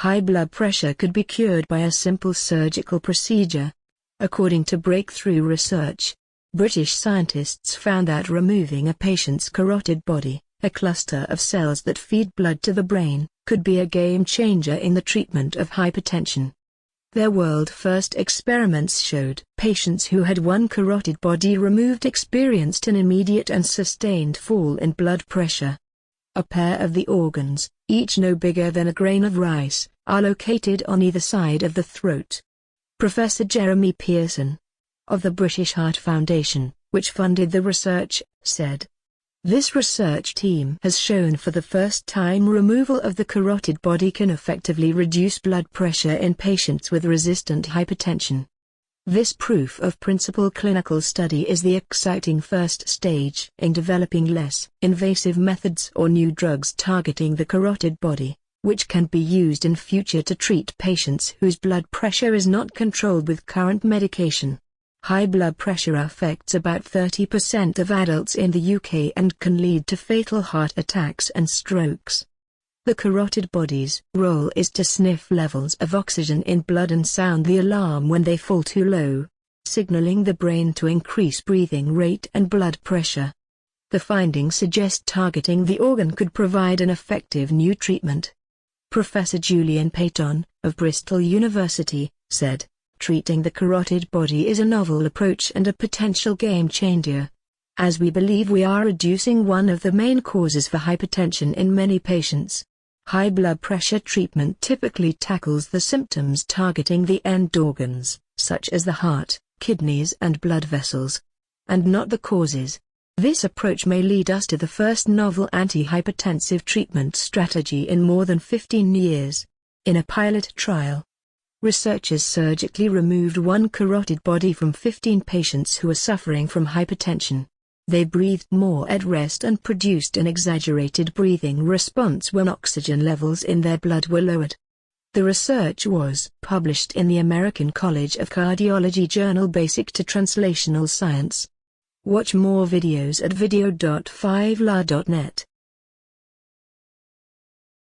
High blood pressure could be cured by a simple surgical procedure. According to breakthrough research, British scientists found that removing a patient's carotid body, a cluster of cells that feed blood to the brain, could be a game changer in the treatment of hypertension. Their world-first experiments showed patients who had one carotid body removed experienced an immediate and sustained fall in blood pressure. A pair of the organs, each no bigger than a grain of rice, are located on either side of the throat. Professor Jeremy Pearson, of the British Heart Foundation, which funded the research, said, "This research team has shown for the first time removal of the carotid body can effectively reduce blood pressure in patients with resistant hypertension. This proof of principle clinical study is the exciting first stage in developing less invasive methods or new drugs targeting the carotid body, which can be used in future to treat patients whose blood pressure is not controlled with current medication." High blood pressure affects about 30% of adults in the UK and can lead to fatal heart attacks and strokes. The carotid body's role is to sniff levels of oxygen in blood and sound the alarm when they fall too low, signaling the brain to increase breathing rate and blood pressure. The findings suggest targeting the organ could provide an effective new treatment. Professor Julian Payton, of Bristol University, said, "Treating the carotid body is a novel approach and a potential game changer, as we believe we are reducing one of the main causes for hypertension in many patients." High blood pressure treatment typically tackles the symptoms targeting the end organs, such as the heart, kidneys and blood vessels, and not the causes. This approach may lead us to the first novel anti-hypertensive treatment strategy in more than 15 years. In a pilot trial, researchers surgically removed one carotid body from 15 patients who were suffering from hypertension. They breathed more at rest and produced an exaggerated breathing response when oxygen levels in their blood were lowered. The research was published in the American College of Cardiology journal Basic to Translational Science. Watch more videos at video.5la.net.